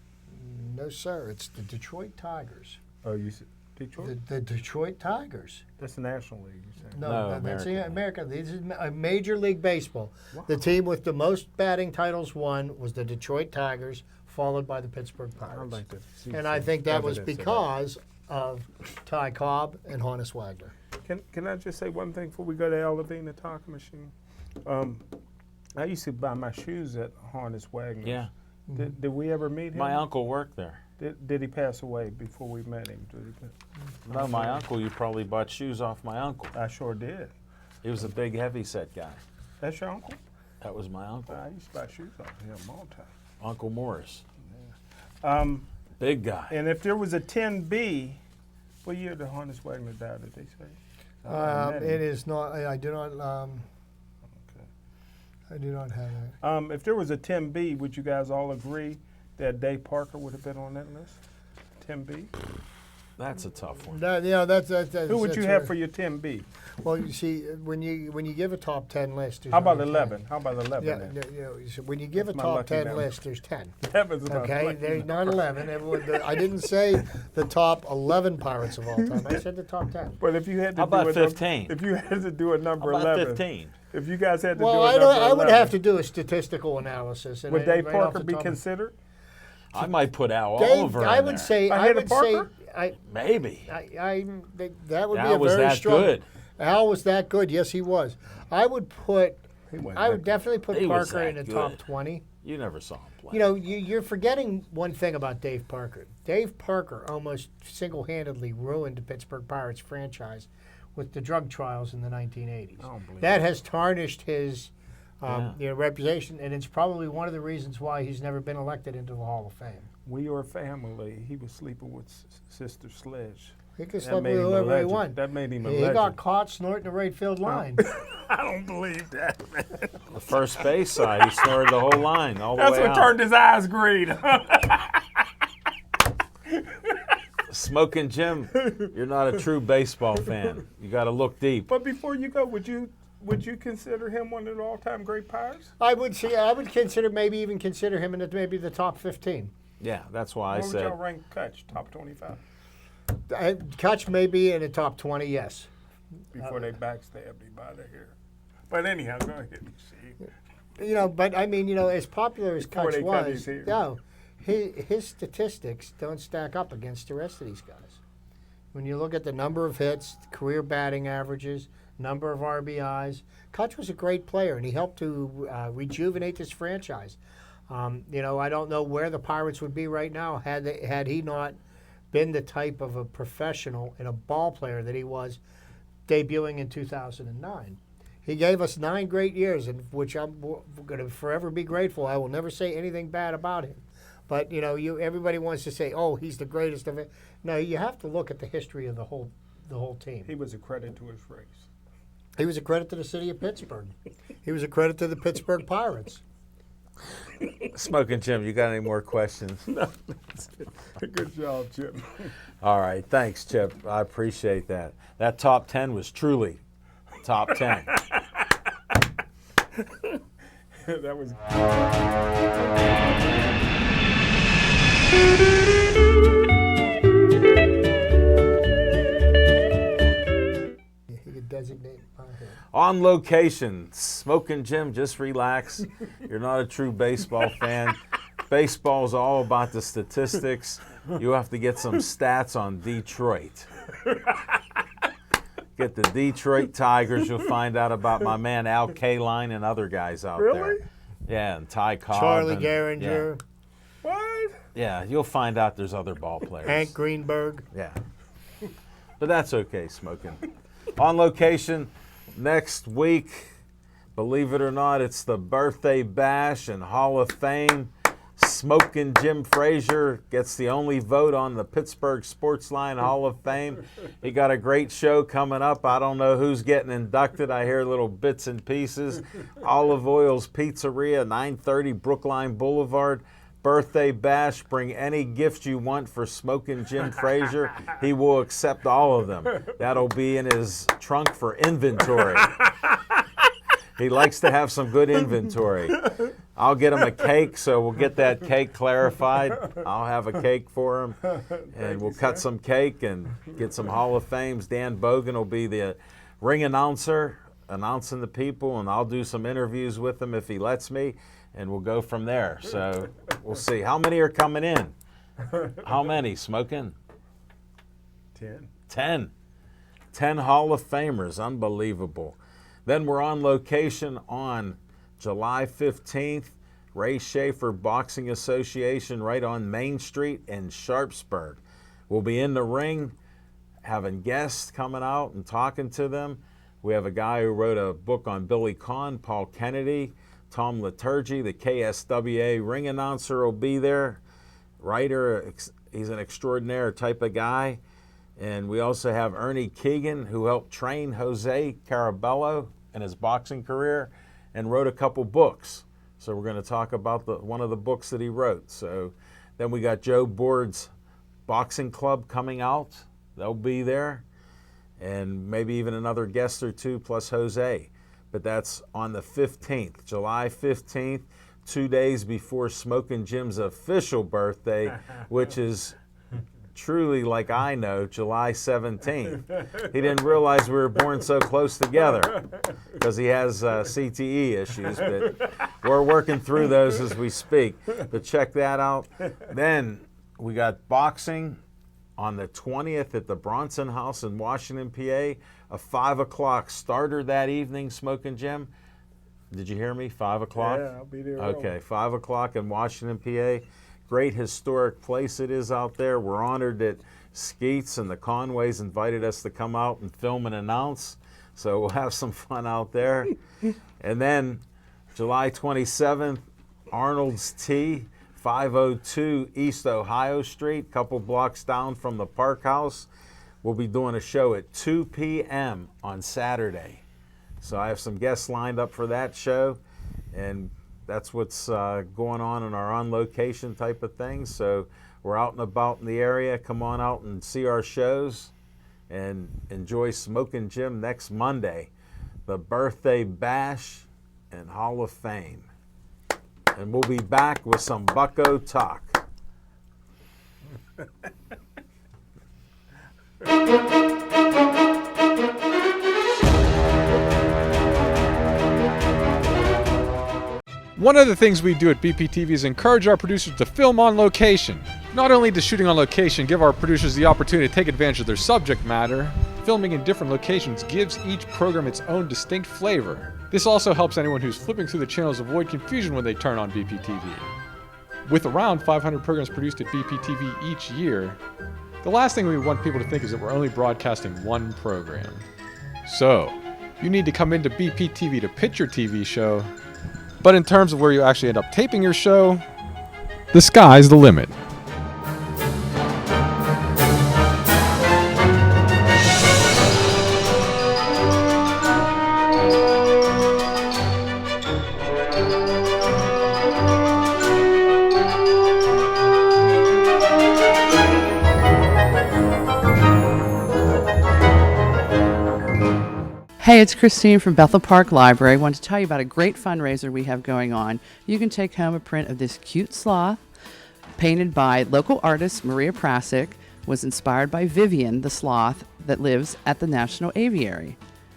No, sir. It's the Detroit Tigers. Oh, you said Detroit? The Detroit Tigers. That's the National League, you saying? No, that's American. America. This is a Major League Baseball. Wow. The team with the most batting titles won was the Detroit Tigers, followed by the Pittsburgh Pirates. I'd like to see And I some think that was evidence of because of Ty Cobb and Hannes Wagner. Can I just say one thing before we go to El Levine, the talking machine? I used to buy my shoes at Harness Wagner. Yeah. Did we ever meet him? My uncle worked there. Did he pass away before we met him? No, my uncle, you probably bought shoes off my uncle. I sure did. He was a big, heavy-set guy. That's your uncle? That was my uncle, I used to buy shoes off him all the time. Uncle Morris. And Big guy. if there was a 10B, what year did Harness Wagner die, did they say? I met him. It is not. I do not. Okay. I do not have that. If there was a 10B, would you guys all agree that Dave Parker would have been on that list? 10B? That's a tough one. That's Who would you that's have right. for your 10B? Well, you see, when you give a top 10 list, there's How about only 11? How about 11 10. then? So when you give That's a my top lucky 10 number. list, there's 10. 11's my Okay, lucky there's number. not 11. I didn't say the top 11 Pirates of all time. I said the top 10. But if you had to How do about a 15? If you had to do a number How about 11, 15? if you guys had to Well, do a I number 11, would have to do a statistical analysis. And would Dave right off Parker the be top of- considered? I might put Al Dave, Oliver I in would there. say. I Ahead of would say. Parker? Maybe. That would be Al a was very that strong. good. Al was that good. Yes, he was. I would put. He wasn't I that would definitely put He was Parker that in the top good. 20. You never saw him play. You know, you're forgetting one thing about Dave Parker. Dave Parker almost single-handedly ruined the Pittsburgh Pirates franchise with the drug trials in the 1980s. I don't believe That has tarnished his Yeah. reputation, and it's probably one of the reasons why he's never been elected into the Hall of Fame. We are family. He was sleeping with Sister Sledge. He could That sleep made with him a whoever he legend. wanted. That made him a He legend. got caught snorting the right field line. I don't believe that, man. The first base side, he snorted the whole line all the That's way what out. turned his eyes green. Smoking Jim, you're not a true baseball fan. You got to look deep. But before you go, would you consider him one of the all-time great Pirates? I would consider maybe consider him in maybe the top 15. Yeah, that's why I Where would said. y'all rank Kutch? Top 25? Kutch may be in the top 20, yes. Before they backstabbed him by the hair. But anyhow, go ahead. See. But I mean, as popular as Before they Kutch cut was, his hair. no, his statistics don't stack up against the rest of these guys. When you look at the number of hits, career batting averages, number of RBIs, Kutch was a great player, and he helped to rejuvenate this franchise. I don't know where the Pirates would be right now had he not been the type of a professional and a ball player that he was debuting in 2009. He gave us 9 great years, in which I'm going to forever be grateful. I will never say anything bad about him. But everybody wants to say, "Oh, he's the greatest of it." No, you have to look at the history of the whole team. He was a credit to his race. He was a credit to the city of Pittsburgh. He was a credit to the Pittsburgh Pirates. Smoking Jim, you got any more questions? Good job, Jim. All right, thanks, Chip. I appreciate that. That top 10 was truly top 10. That was. He could designate my head. On location, Smoking Jim, just relax. You're not a true baseball fan. Baseball's all about the statistics. You have to get some stats on Detroit. Get the Detroit Tigers. You'll find out about my man Al Kaline and other guys out there. Really? Yeah, and Ty Cobb. Charlie and- Gehringer, What? Yeah, you'll find out there's other ball players. Hank Greenberg. Yeah. But that's okay, Smoking. On location next week, believe it or not, it's the birthday bash and Hall of Fame Smoking Jim Frazier gets the only vote on the Pittsburgh Sportsline Hall of Fame. He got a great show coming up. I don't know who's getting inducted. I hear little bits and pieces. Olive Oil's Pizzeria, 930 Brookline Boulevard. Birthday bash. Bring any gift you want for Smoking Jim Frazier. He will accept all of them. That'll be in his trunk for inventory. He likes to have some good inventory. I'll get him a cake, so we'll get that cake clarified. I'll have a cake for him, and we'll cut some cake and get some Hall of Fames. Dan Bogan will be the ring announcer, announcing the people, and I'll do some interviews with him if he lets me, and we'll go from there. So we'll see. How many are coming in? How many, Smoking? 10. 10. 10 Hall of Famers. Unbelievable. Then we're on location on July 15th, Ray Schaefer Boxing Association right on Main Street in Sharpsburg. We'll be in the ring having guests coming out and talking to them. We have a guy who wrote a book on Billy Conn, Paul Kennedy, Tom Liturgy, the KSWA ring announcer will be there. Writer, he's an extraordinaire type of guy. And we also have Ernie Keegan, who helped train Jose Carabello in his boxing career and wrote a couple books. So we're going to talk about one of the books that he wrote. So then we got Joe Board's Boxing Club coming out. They'll be there. And maybe even another guest or two plus Jose. But that's on the 15th, July 15th, 2 days before Smoking Jim's official birthday, which is truly, like I know, July 17th. He didn't realize we were born so close together because he has CTE issues, but we're working through those as we speak. But check that out. Then we got boxing on the 20th at the Bronson House in Washington, PA, a 5 o'clock starter that evening, Smoking Jim. Did you hear me? 5 o'clock? Yeah, I'll be there. Okay, 5 o'clock in Washington, PA. Great historic place it is out there. We're honored that Skeets and the Conways invited us to come out and film and announce. So we'll have some fun out there. And then July 27th, Arnold's Tea, 502 East Ohio Street, couple blocks down from the Park House. We'll be doing a show at 2 p.m. on Saturday. So I have some guests lined up for that show. And that's what's going on in our on-location type of things. So we're out and about in the area. Come on out and see our shows and enjoy Smoking Jim next Monday, the birthday bash and Hall of Fame. And we'll be back with some Bucko talk. One of the things we do at BPTV is encourage our producers to film on location. Not only does shooting on location give our producers the opportunity to take advantage of their subject matter, filming in different locations gives each program its own distinct flavor. This also helps anyone who's flipping through the channels avoid confusion when they turn on BPTV. With around 500 programs produced at BPTV each year, the last thing we want people to think is that we're only broadcasting one program. So, you need to come into BPTV to pitch your TV show. But in terms of where you actually end up taping your show, the sky's the limit. Hey, it's Christine from Bethel Park Library. I want to tell you about a great fundraiser we have going on. You can take home a print of this cute sloth, painted by local artist Maria Prasic, was inspired by Vivian, the sloth that lives at the National Aviary.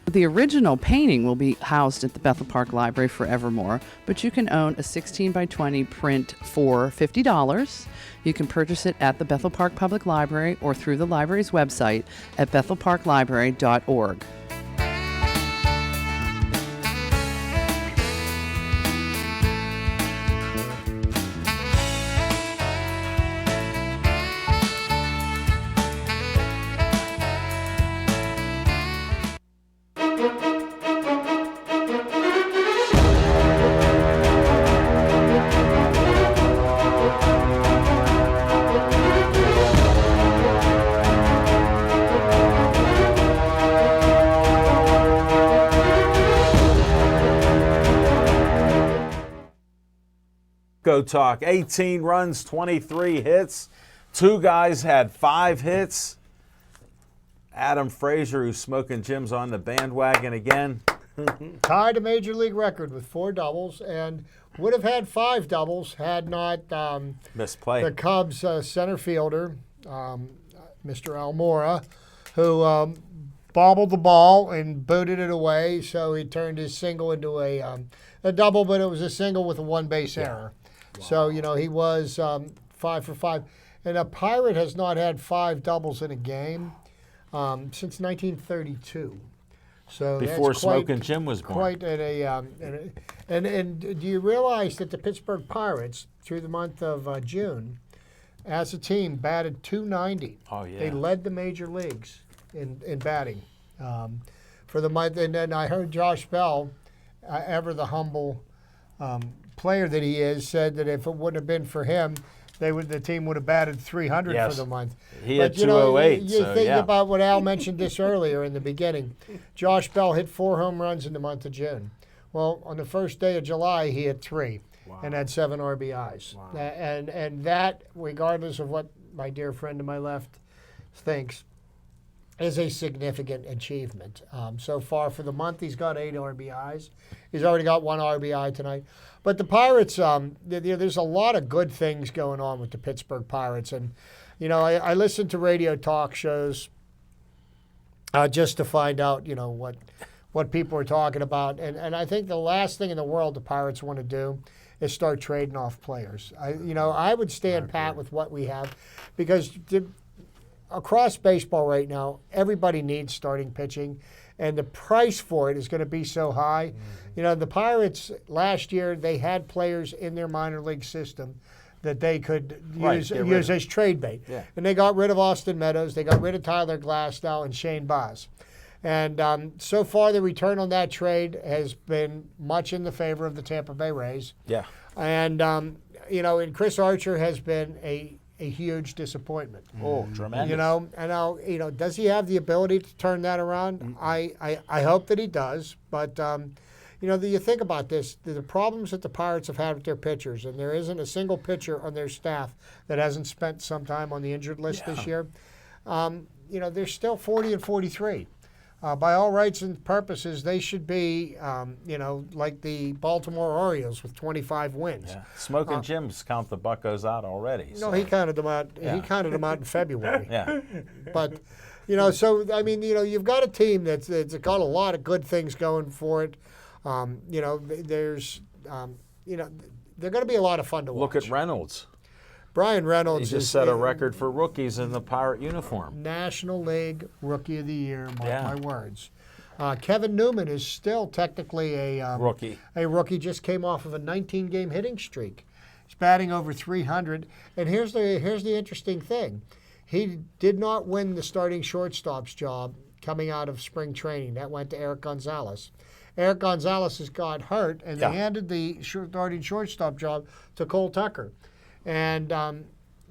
The original painting will be housed at the Bethel Park Library forevermore, but you can own a 16 by 20 print for $50. You can purchase it at the Bethel Park Public Library or through the library's website at bethelparklibrary.org. Go Talk. 18 runs, 23 hits. 2 guys had 5 hits. Adam Frazier, who's smoking Jim's on the bandwagon again. Tied a major league record with 4 doubles and would have had 5 doubles had not Misplay. the Cubs center fielder, Mr. Almora, who bobbled the ball and booted it away. So he turned his single into a double, but it was a single with a 1 base error. Wow. So, he was 5 for 5. And a Pirate has not had 5 doubles in a game since 1932. So Before that's quite, Smoking Jim was born. Quite at and do you realize that the Pittsburgh Pirates, through the month of June, as a team, batted .290. Oh, yeah. They led the major leagues in batting for the month. And then I heard Josh Bell, ever the humble player that he is, said that if it wouldn't have been for him, the team would have batted 300 Yes. for the month. He had But, you know, 208. You So, think yeah. about what Al mentioned this earlier in the beginning. Josh Bell hit 4 home runs in the month of June. Well, on the first day of July, he hit 3 and had 7 RBIs. And that, regardless of what my dear friend to my left thinks, is a significant achievement. So far for the month, he's got 8 RBIs. He's already got 1 RBI tonight. But the Pirates, there's a lot of good things going on with the Pittsburgh Pirates. And, I listen to radio talk shows just to find out, what people are talking about. And I think the last thing in the world the Pirates want to do is start trading off players. I would stand pat with what we have because across baseball right now, everybody needs starting pitching, and the price for it is going to be so high. The Pirates last year, they had players in their minor league system that they could use as trade bait. Yeah. And they got rid of Austin Meadows. They got rid of Tyler Glasnow and Shane Baz. And so far, the return on that trade has been much in the favor of the Tampa Bay Rays. Yeah. And, and Chris Archer has been a huge disappointment. Oh, tremendous. Does he have the ability to turn that around? I hope that he does. But, you think about this, the problems that the Pirates have had with their pitchers, and there isn't a single pitcher on their staff that hasn't spent some time on the injured list this year. They're still 40 and 43. By all rights and purposes, they should be, like the Baltimore Orioles with 25 wins. Yeah. Smoking Jim's count the Buccos out already. No, he counted them out. Yeah. He counted them out in February. Yeah. But, you've got a team that's got a lot of good things going for it. There's, they're going to be a lot of fun to watch. Look at Reynolds. Brian He Reynolds just set a record for rookies in the Pirate uniform. National League Rookie of the Year, mark my Yeah. words. Kevin Newman is still technically a Rookie. A rookie, just came off of a 19-game hitting streak. He's batting over 300. And here's the interesting thing. He did not win the starting shortstop's job coming out of spring training. That went to Eric Gonzalez. Eric Gonzalez has got hurt, and they handed the starting shortstop job to Cole Tucker. And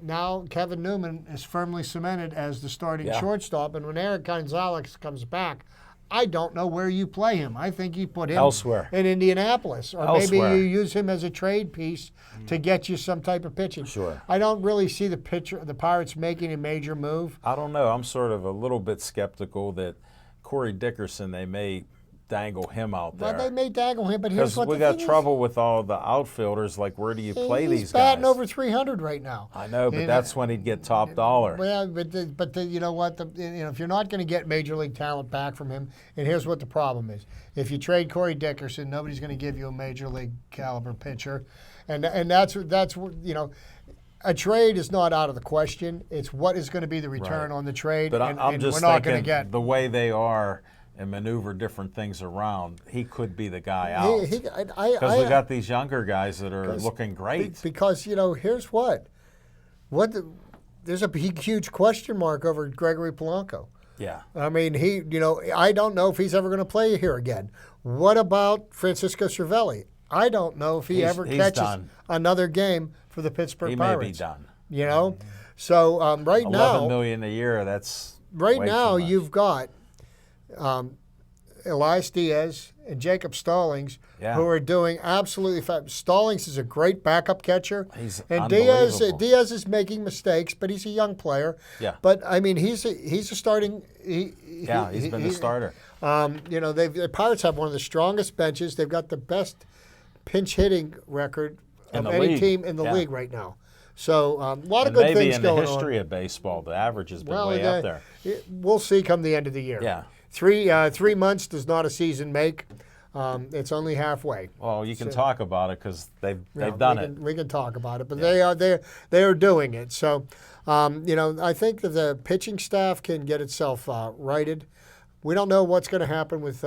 now Kevin Newman is firmly cemented as the starting shortstop. And when Eric Gonzalez comes back, I don't know where you play him. I think you put him Elsewhere. in Indianapolis. Or Elsewhere. maybe you use him as a trade piece to get you some type of pitching. Sure. I don't really see the Pirates making a major move. I don't know. I'm sort of a little bit skeptical that Corey Dickerson, they may dangle him out there. Well, they may dangle him, but here's Because what we the got thing trouble with all the outfielders. Like, where do you play He's these batting guys? over 300 right now. I know, but And, that's when he'd get top dollar. Well, but you know what? If you're not going to get major league talent back from him, and here's what the problem is: if you trade Corey Dickerson, nobody's going to give you a major league caliber pitcher, and that's a trade is not out of the question. It's what is going to be the return on the trade, But and I'm just we're not going to thinking get the way they are and maneuver different things around, he could be the guy out. Because we got these younger guys that are looking great. Because here's there's a huge question mark over Gregory Polanco. Yeah. I mean, I don't know if he's ever going to play here again. What about Francisco Cervelli? I don't know if he ever he's catches done. another game for the Pittsburgh He Pirates. may be done. So right $11 now, million a year, that's right way now too much. you've got Elias Diaz and Jacob Stallings, Yeah. who are doing absolutely fabulous. Stallings is a great backup catcher. He's and unbelievable. Diaz is making mistakes, but he's a young player. Yeah. But I mean, he's a starting. He's been the starter. You know, the Pirates have one of the strongest benches. They've got the best pinch hitting record In of the any league. team in the Yeah. league right now. So a lot of And good maybe things in the going history on. of baseball, the average has been way up there. We'll see come the end of the year. Yeah. 3 months does not a season make. It's only halfway. Well, you can So- talk about it because they've Yeah, done we it. can, We can talk about it, but they are doing it. So, you know, I think that the pitching staff can get itself righted. We don't know what's going to happen with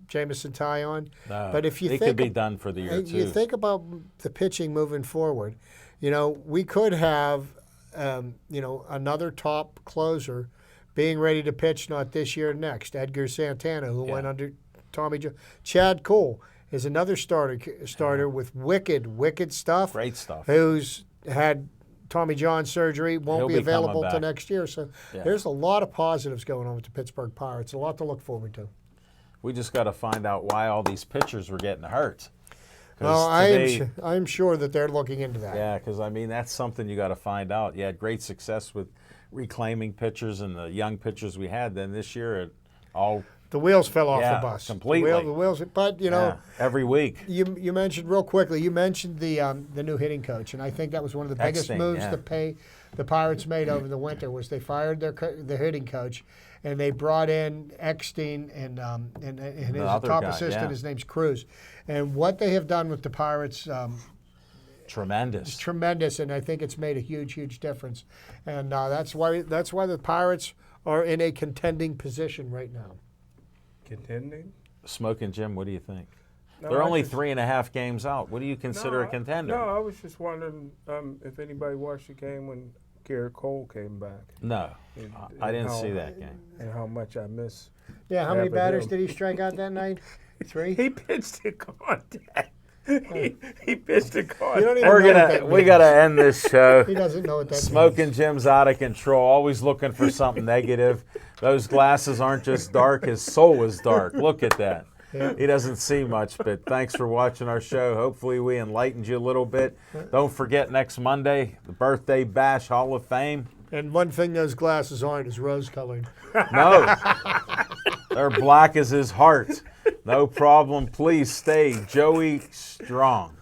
Jamison Tyon, No, but if you he think could be done for the year you too. think about the pitching moving forward, you know, we could have, you know, another top closer being ready to pitch not this year, next. Edgar Santana, who Yeah. went under Tommy John. Chad Cole is another starter with wicked stuff. Great stuff. Who's had Tommy John surgery, won't He'll be be coming available till back. next year. So Yeah. there's a lot of positives going on with the Pittsburgh Pirates. A lot to look forward to. We just got to find out why all these pitchers were getting hurt. 'Cause Well, today- I'm sure that they're looking into that. Yeah, because I mean that's something you got to find out. You had great success with reclaiming pitchers and the young pitchers we had. Then this year, it all The wheels fell off Yeah, the bus. completely. The wheels, but you know, yeah, every week. you mentioned real quickly. You mentioned the new hitting coach, and I think that was one of the biggest Eckstein, moves yeah. the Pirates made over the winter was they fired their hitting coach, and they brought in Eckstein and his other top guy, assistant. yeah. His name's Cruz, and what they have done with the Pirates. Tremendous. Tremendous, and I think it's made a huge difference, and that's why the Pirates are in a contending position right now. Contending? Smoking Jim, what do you think? No, They're I only just- 3.5 games out. What do you consider a contender? No, I was just wondering if anybody watched the game when Garrett Cole came back No, And- I and didn't how- see that game. and how much I miss. Yeah, how many Yeah, but batters him- did he strike out that night? 3. He pitched to contact. he pitched to You don't contact. even We're know what gonna that we means. gotta end this show. He doesn't know what that Smoking means. Jim's out of control, always looking for something negative. Those glasses aren't just dark, his soul is dark. Look at that. Yeah. He doesn't see much, but thanks for watching our show. Hopefully we enlightened you a little bit. Don't forget next Monday, the Birthday Bash Hall of Fame. And one thing those glasses aren't is rose-colored. No, they're black as his heart. No problem. Please stay Joey strong.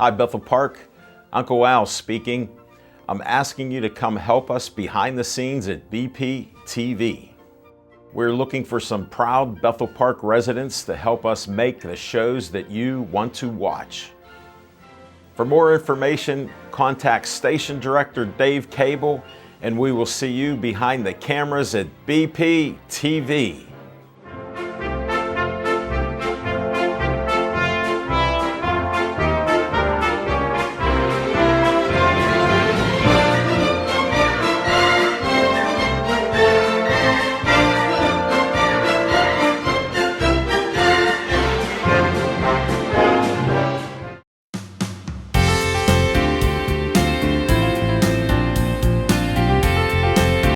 Hi, Bethel Park. Uncle Al speaking. I'm asking you to come help us behind the scenes at BP TV. We're looking for some proud Bethel Park residents to help us make the shows that you want to watch. For more information, contact Station Director Dave Cable, and we will see you behind the cameras at BP TV.